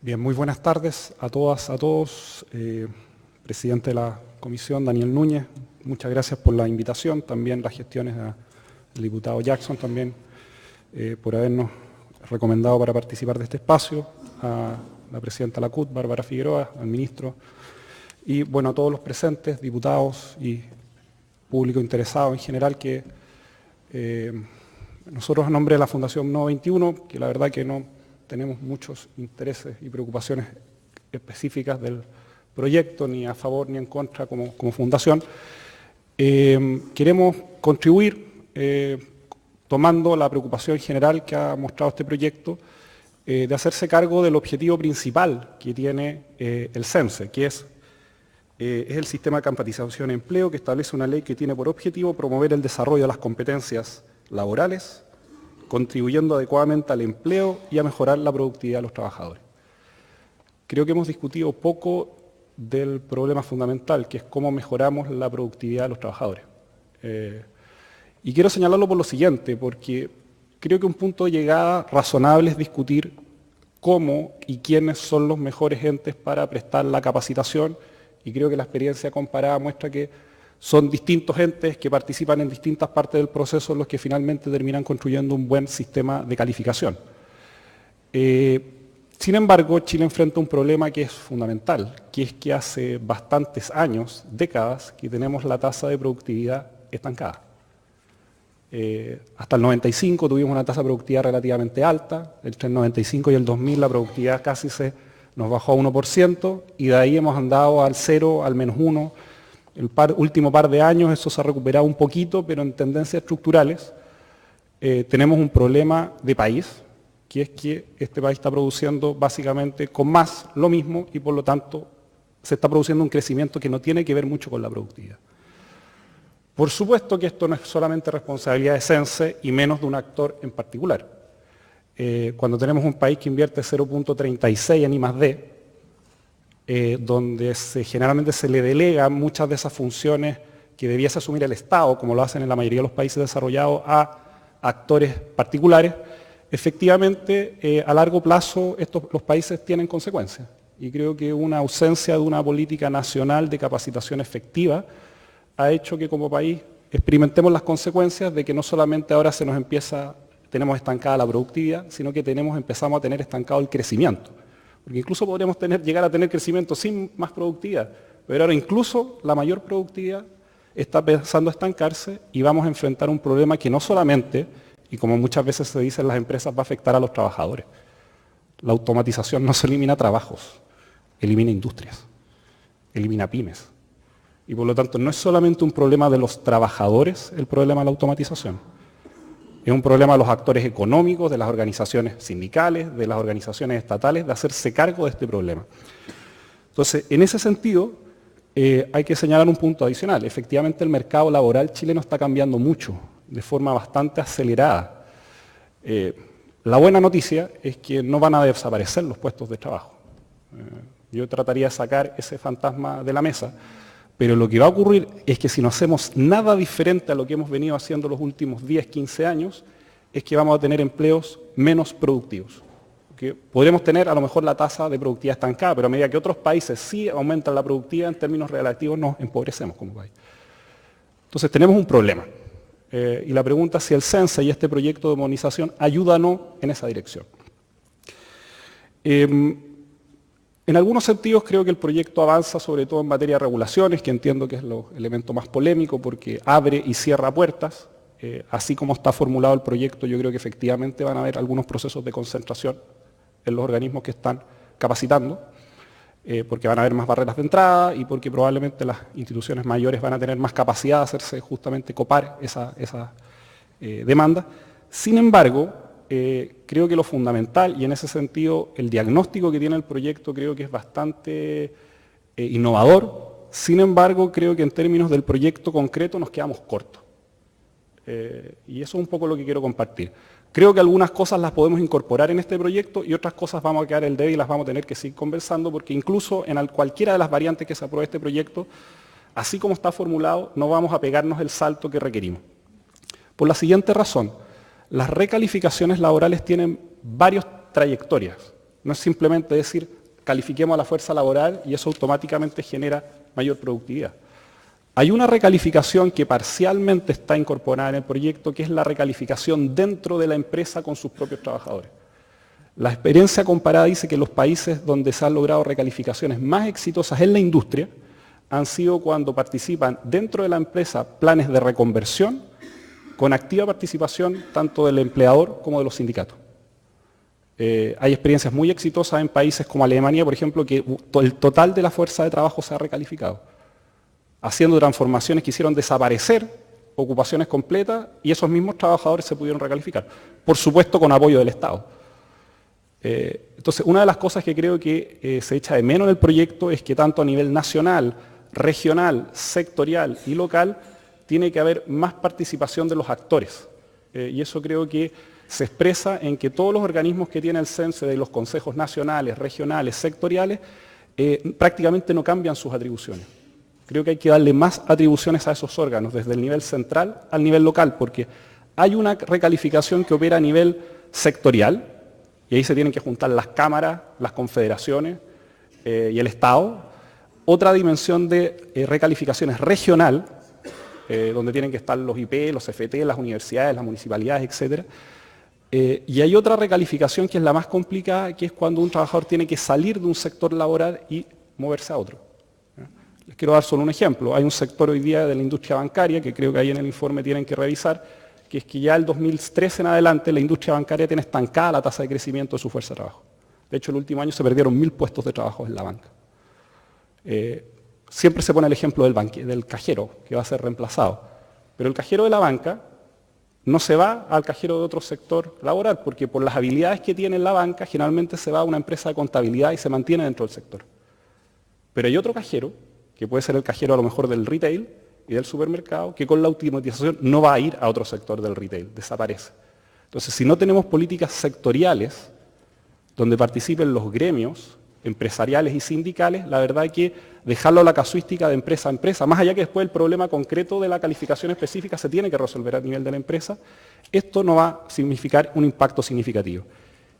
Bien, muy buenas tardes a todas, a todos. Presidente de la comisión, Daniel Núñez, muchas gracias por la invitación. También las gestiones del diputado Jackson también por habernos recomendado para participar de este espacio. A la presidenta de la CUT, Bárbara Figueroa, al ministro y bueno, a todos los presentes, diputados y público interesado en general, que nosotros a nombre de la Fundación Nodo 21, que la verdad que no tenemos muchos intereses y preocupaciones específicas del proyecto, ni a favor ni en contra como fundación, queremos contribuir tomando la preocupación general que ha mostrado este proyecto de hacerse cargo del objetivo principal que tiene el CENSE, que es el sistema de capacitación y empleo, que establece una ley que tiene por objetivo promover el desarrollo de las competencias laborales, contribuyendo adecuadamente al empleo y a mejorar la productividad de los trabajadores. Creo que hemos discutido poco del problema fundamental, que es cómo mejoramos la productividad de los trabajadores. Y quiero señalarlo por lo siguiente, porque creo que un punto de llegada razonable es discutir cómo y quiénes son los mejores entes para prestar la capacitación, y creo que la experiencia comparada muestra que son distintos entes que participan en distintas partes del proceso los que finalmente terminan construyendo un buen sistema de calificación. Sin embargo, Chile enfrenta un problema que es fundamental, que es que hace bastantes años, décadas, que tenemos la tasa de productividad estancada. Hasta el 95 tuvimos una tasa de productividad relativamente alta, entre el 95 y el 2000 la productividad casi nos bajó a 1%, y de ahí hemos andado al 0, al -1%. El último par de años eso se ha recuperado un poquito, pero en tendencias estructurales tenemos un problema de país, que es que este país está produciendo básicamente con más lo mismo y por lo tanto se está produciendo un crecimiento que no tiene que ver mucho con la productividad. Por supuesto que esto no es solamente responsabilidad de CENSE y menos de un actor en particular. Cuando tenemos un país que invierte 0.36 en I+D, donde generalmente se le delegan muchas de esas funciones que debiese asumir el Estado, como lo hacen en la mayoría de los países desarrollados, a actores particulares, efectivamente a largo plazo los países tienen consecuencias. Y creo que una ausencia de una política nacional de capacitación efectiva ha hecho que como país experimentemos las consecuencias de que no solamente ahora tenemos estancada la productividad, sino que empezamos a tener estancado el crecimiento. Porque incluso podríamos llegar a tener crecimiento sin más productividad, pero ahora incluso la mayor productividad está empezando a estancarse y vamos a enfrentar un problema que no solamente, y como muchas veces se dice en las empresas, va a afectar a los trabajadores. La automatización no se elimina trabajos, elimina industrias, elimina pymes. Y por lo tanto no es solamente un problema de los trabajadores el problema de la automatización. Es un problema de los actores económicos, de las organizaciones sindicales, de las organizaciones estatales, de hacerse cargo de este problema. Entonces, en ese sentido, hay que señalar un punto adicional. Efectivamente, el mercado laboral chileno está cambiando mucho, de forma bastante acelerada. La buena noticia es que no van a desaparecer los puestos de trabajo. Yo trataría de sacar ese fantasma de la mesa. Pero lo que va a ocurrir es que si no hacemos nada diferente a lo que hemos venido haciendo los últimos 10, 15 años, es que vamos a tener empleos menos productivos. Porque podremos tener a lo mejor la tasa de productividad estancada, pero a medida que otros países sí aumentan la productividad, en términos relativos nos empobrecemos como país. Entonces tenemos un problema. Y la pregunta es si el CENSE y este proyecto de modernización ayuda o no en esa dirección. En algunos sentidos creo que el proyecto avanza sobre todo en materia de regulaciones, que entiendo que es el elemento más polémico porque abre y cierra puertas. Así como está formulado el proyecto, yo creo que efectivamente van a haber algunos procesos de concentración en los organismos que están capacitando, porque van a haber más barreras de entrada y porque probablemente las instituciones mayores van a tener más capacidad de hacerse justamente copar esa demanda. Sin embargo, creo que lo fundamental, y en ese sentido el diagnóstico que tiene el proyecto creo que es bastante innovador. Sin embargo, creo que en términos del proyecto concreto nos quedamos cortos. Y eso es un poco lo que quiero compartir. Creo que algunas cosas las podemos incorporar en este proyecto y otras cosas vamos a quedar el dedo y las vamos a tener que seguir conversando, porque incluso en cualquiera de las variantes que se apruebe este proyecto, así como está formulado, no vamos a pegarnos el salto que requerimos. Por la siguiente razón: las recalificaciones laborales tienen varias trayectorias. No es simplemente decir, califiquemos a la fuerza laboral y eso automáticamente genera mayor productividad. Hay una recalificación que parcialmente está incorporada en el proyecto, que es la recalificación dentro de la empresa con sus propios trabajadores. La experiencia comparada dice que los países donde se han logrado recalificaciones más exitosas en la industria han sido cuando participan dentro de la empresa planes de reconversión con activa participación tanto del empleador como de los sindicatos. Hay experiencias muy exitosas en países como Alemania, por ejemplo, que el total de la fuerza de trabajo se ha recalificado, haciendo transformaciones que hicieron desaparecer ocupaciones completas y esos mismos trabajadores se pudieron recalificar, por supuesto con apoyo del Estado. Entonces, una de las cosas que creo que se echa de menos en el proyecto es que tanto a nivel nacional, regional, sectorial y local, tiene que haber más participación de los actores. Y eso creo que se expresa en que todos los organismos que tiene el CENSE, de los consejos nacionales, regionales, sectoriales, prácticamente no cambian sus atribuciones. Creo que hay que darle más atribuciones a esos órganos, desde el nivel central al nivel local, porque hay una recalificación que opera a nivel sectorial, y ahí se tienen que juntar las cámaras, las confederaciones y el Estado. Otra dimensión de recalificaciones regional, donde tienen que estar los IP, los FT, las universidades, las municipalidades, etc. Y hay otra recalificación que es la más complicada, que es cuando un trabajador tiene que salir de un sector laboral y moverse a otro. Les quiero dar solo un ejemplo. Hay un sector hoy día de la industria bancaria, que creo que ahí en el informe tienen que revisar, que es que ya el 2013 en adelante la industria bancaria tiene estancada la tasa de crecimiento de su fuerza de trabajo. De hecho, el último año se perdieron 1000 puestos de trabajo en la banca. Siempre se pone el ejemplo del cajero, que va a ser reemplazado. Pero el cajero de la banca no se va al cajero de otro sector laboral, porque por las habilidades que tiene en la banca, generalmente se va a una empresa de contabilidad y se mantiene dentro del sector. Pero hay otro cajero, que puede ser el cajero a lo mejor del retail y del supermercado, que con la automatización no va a ir a otro sector del retail, desaparece. Entonces, si no tenemos políticas sectoriales donde participen los gremios empresariales y sindicales, la verdad es que dejarlo a la casuística de empresa a empresa, más allá que después el problema concreto de la calificación específica se tiene que resolver a nivel de la empresa, esto no va a significar un impacto significativo.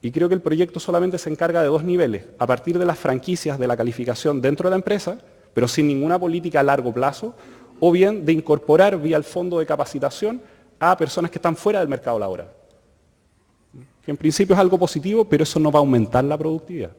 Y creo que el proyecto solamente se encarga de dos niveles, a partir de las franquicias de la calificación dentro de la empresa, pero sin ninguna política a largo plazo, o bien de incorporar vía el fondo de capacitación a personas que están fuera del mercado laboral. Que en principio es algo positivo, pero eso no va a aumentar la productividad.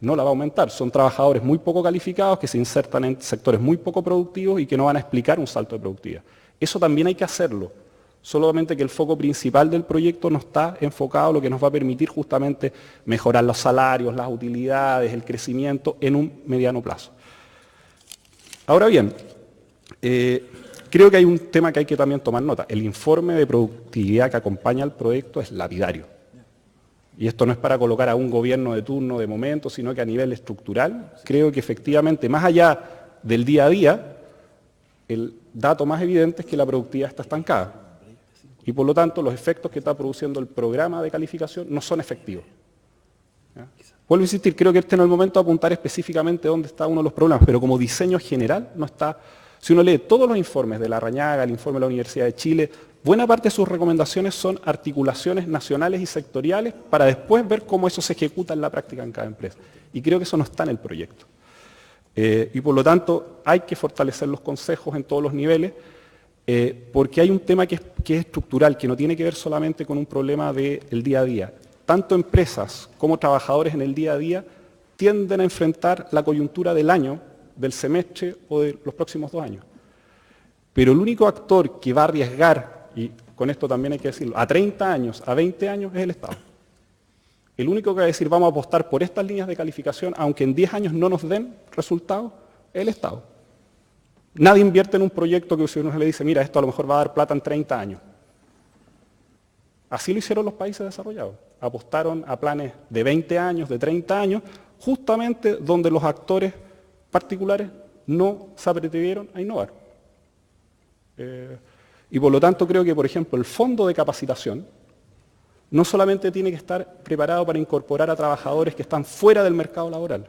No la va a aumentar. Son trabajadores muy poco calificados que se insertan en sectores muy poco productivos y que no van a explicar un salto de productividad. Eso también hay que hacerlo. Solamente que el foco principal del proyecto no está enfocado a lo que nos va a permitir justamente mejorar los salarios, las utilidades, el crecimiento en un mediano plazo. Ahora bien, creo que hay un tema que hay que también tomar nota. El informe de productividad que acompaña al proyecto es lapidario. Y esto no es para colocar a un gobierno de turno de momento, sino que a nivel estructural, creo que efectivamente, más allá del día a día, el dato más evidente es que la productividad está estancada. Y por lo tanto, los efectos que está produciendo el programa de calificación no son efectivos. ¿Ya? Vuelvo a insistir, creo que este no es el momento de apuntar específicamente dónde está uno de los problemas, pero como diseño general no está. Si uno lee todos los informes de la Rañaga, el informe de la Universidad de Chile, buena parte de sus recomendaciones son articulaciones nacionales y sectoriales para después ver cómo eso se ejecuta en la práctica en cada empresa. Y creo que eso no está en el proyecto. Y por lo tanto, hay que fortalecer los consejos en todos los niveles, porque hay un tema que es estructural, que no tiene que ver solamente con un problema del día a día. Tanto empresas como trabajadores en el día a día tienden a enfrentar la coyuntura del año, del semestre o de los próximos 2 años. Pero el único actor que va a arriesgar, y con esto también hay que decirlo, a 30 años, a 20 años es el Estado. El único que va a decir vamos a apostar por estas líneas de calificación, aunque en 10 años no nos den resultados, es el Estado. Nadie invierte en un proyecto que uno le dice, mira, esto a lo mejor va a dar plata en 30 años. Así lo hicieron los países desarrollados. Apostaron a planes de 20 años, de 30 años, justamente donde los actores particulares no se atrevieron a innovar. Y por lo tanto creo que, por ejemplo, el fondo de capacitación no solamente tiene que estar preparado para incorporar a trabajadores que están fuera del mercado laboral,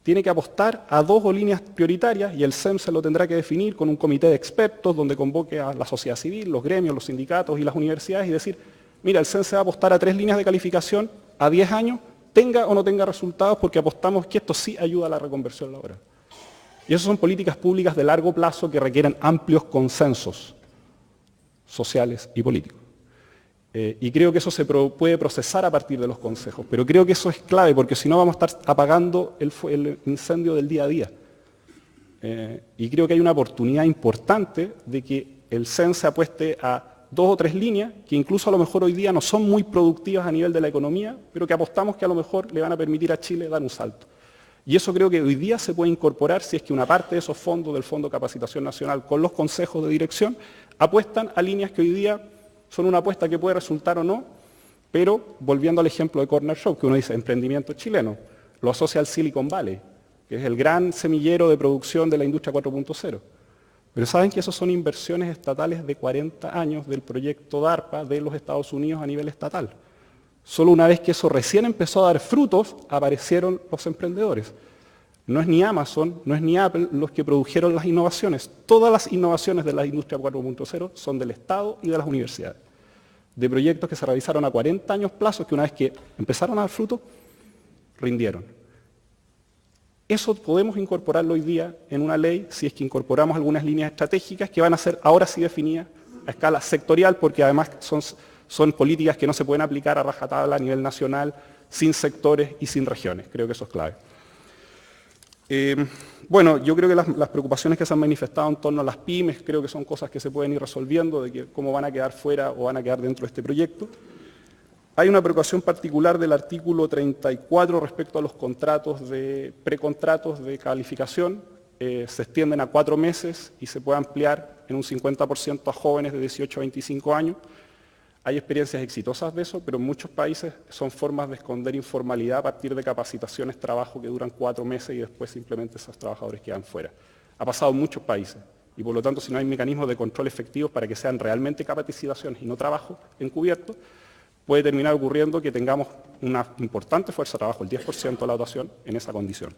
tiene que apostar a 2 líneas prioritarias y el CENSE lo tendrá que definir con un comité de expertos donde convoque a la sociedad civil, los gremios, los sindicatos y las universidades y decir, mira, el CENSE va a apostar a 3 líneas de calificación a 10 años, tenga o no tenga resultados, porque apostamos que esto sí ayuda a la reconversión laboral. Y esas son políticas públicas de largo plazo que requieren amplios consensos sociales y políticos. Y creo que eso se puede procesar a partir de los consejos, pero creo que eso es clave, porque si no vamos a estar apagando el incendio del día a día. Y creo que hay una oportunidad importante de que el CEN se apueste a 2 o 3 líneas, que incluso a lo mejor hoy día no son muy productivas a nivel de la economía, pero que apostamos que a lo mejor le van a permitir a Chile dar un salto. Y eso creo que hoy día se puede incorporar si es que una parte de esos fondos del Fondo de Capacitación Nacional con los consejos de dirección apuestan a líneas que hoy día son una apuesta que puede resultar o no, pero volviendo al ejemplo de Corner Shop, que uno dice emprendimiento chileno, lo asocia al Silicon Valley, que es el gran semillero de producción de la industria 4.0. Pero saben que esos son inversiones estatales de 40 años del proyecto DARPA de los Estados Unidos a nivel estatal. Solo una vez que eso recién empezó a dar frutos, aparecieron los emprendedores. No es ni Amazon, no es ni Apple los que produjeron las innovaciones. Todas las innovaciones de la industria 4.0 son del Estado y de las universidades. De proyectos que se realizaron a 40 años plazos, que una vez que empezaron a dar fruto, rindieron. Eso podemos incorporarlo hoy día en una ley si es que incorporamos algunas líneas estratégicas que van a ser ahora sí definidas a escala sectorial, porque además son políticas que no se pueden aplicar a rajatabla a nivel nacional, sin sectores y sin regiones. Creo que eso es clave. Bueno, yo creo que las preocupaciones que se han manifestado en torno a las pymes, creo que son cosas que se pueden ir resolviendo, de que cómo van a quedar fuera o van a quedar dentro de este proyecto. Hay una preocupación particular del artículo 34 respecto a los precontratos de calificación. Se extienden a 4 meses y se puede ampliar en un 50% a jóvenes de 18 a 25 años. Hay experiencias exitosas de eso, pero en muchos países son formas de esconder informalidad a partir de capacitaciones, trabajo que duran 4 meses y después simplemente esos trabajadores quedan fuera. Ha pasado en muchos países y por lo tanto si no hay mecanismos de control efectivos para que sean realmente capacitaciones y no trabajo encubierto, puede terminar ocurriendo que tengamos una importante fuerza de trabajo, el 10% de la dotación, en esa condición.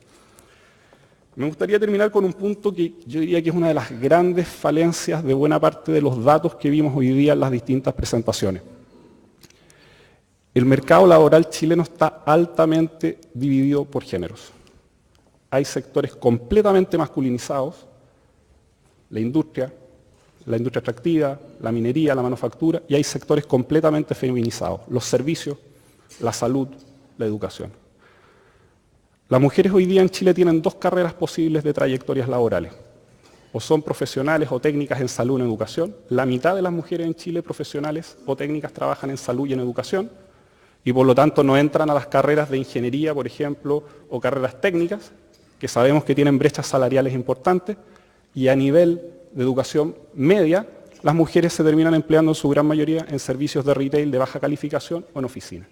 Me gustaría terminar con un punto que yo diría que es una de las grandes falencias de buena parte de los datos que vimos hoy día en las distintas presentaciones. El mercado laboral chileno está altamente dividido por géneros. Hay sectores completamente masculinizados, la industria extractiva, la minería, la manufactura, y hay sectores completamente feminizados, los servicios, la salud, la educación. Las mujeres hoy día en Chile tienen 2 carreras posibles de trayectorias laborales. O son profesionales o técnicas en salud y en educación. La mitad de las mujeres en Chile profesionales o técnicas trabajan en salud y en educación y por lo tanto no entran a las carreras de ingeniería, por ejemplo, o carreras técnicas, que sabemos que tienen brechas salariales importantes, y a nivel de educación media, las mujeres se terminan empleando en su gran mayoría en servicios de retail de baja calificación o en oficina.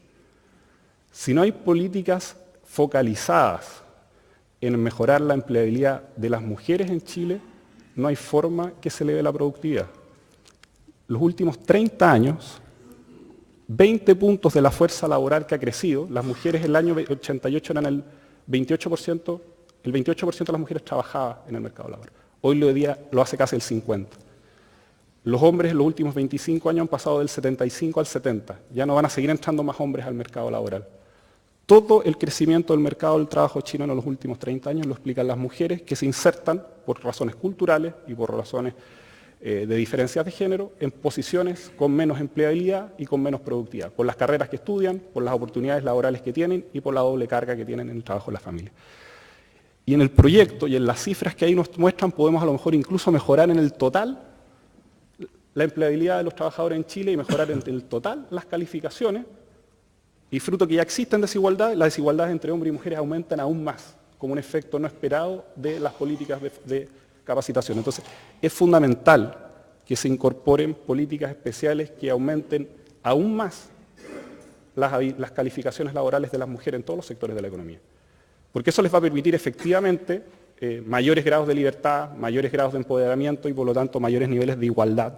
Si no hay políticas focalizadas en mejorar la empleabilidad de las mujeres en Chile, no hay forma que se eleve la productividad. Los últimos 30 años, 20 puntos de la fuerza laboral que ha crecido, las mujeres en el año 88 eran el 28% de las mujeres trabajaba en el mercado laboral. Hoy día lo hace casi el 50%. Los hombres en los últimos 25 años han pasado del 75 al 70%. Ya no van a seguir entrando más hombres al mercado laboral. Todo el crecimiento del mercado del trabajo chileno en los últimos 30 años lo explican las mujeres que se insertan por razones culturales y por razones de diferencias de género en posiciones con menos empleabilidad y con menos productividad, por las carreras que estudian, por las oportunidades laborales que tienen y por la doble carga que tienen en el trabajo de la familia. Y en el proyecto y en las cifras que ahí nos muestran podemos a lo mejor incluso mejorar en el total la empleabilidad de los trabajadores en Chile y mejorar en el total las calificaciones. Y fruto que ya existen desigualdades, las desigualdades entre hombres y mujeres aumentan aún más, como un efecto no esperado de las políticas de capacitación. Entonces, es fundamental que se incorporen políticas especiales que aumenten aún más las calificaciones laborales de las mujeres en todos los sectores de la economía. Porque eso les va a permitir efectivamente mayores grados de libertad, mayores grados de empoderamiento y por lo tanto mayores niveles de igualdad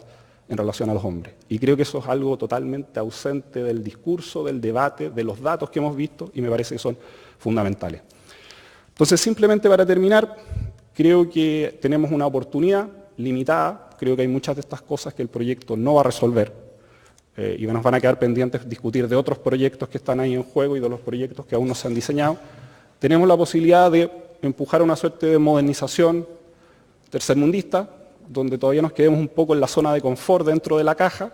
en relación a los hombres. Y creo que eso es algo totalmente ausente del discurso, del debate, de los datos que hemos visto y me parece que son fundamentales. Entonces, simplemente para terminar, creo que tenemos una oportunidad limitada, creo que hay muchas de estas cosas que el proyecto no va a resolver. y nos van a quedar pendientes discutir de otros proyectos que están ahí en juego y de los proyectos que aún no se han diseñado. Tenemos la posibilidad de empujar una suerte de modernización tercermundista, donde todavía nos quedemos un poco en la zona de confort dentro de la caja,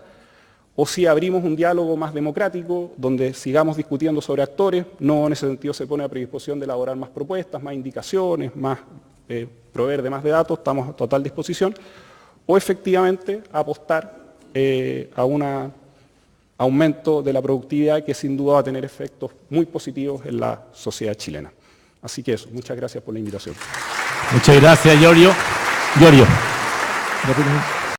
o si abrimos un diálogo más democrático, donde sigamos discutiendo sobre actores, no en ese sentido se pone a predisposición de elaborar más propuestas, más indicaciones, más proveer de más de datos, estamos a total disposición, o efectivamente apostar a un aumento de la productividad que sin duda va a tener efectos muy positivos en la sociedad chilena. Así que eso, muchas gracias por la invitación. Muchas gracias, Giorgio.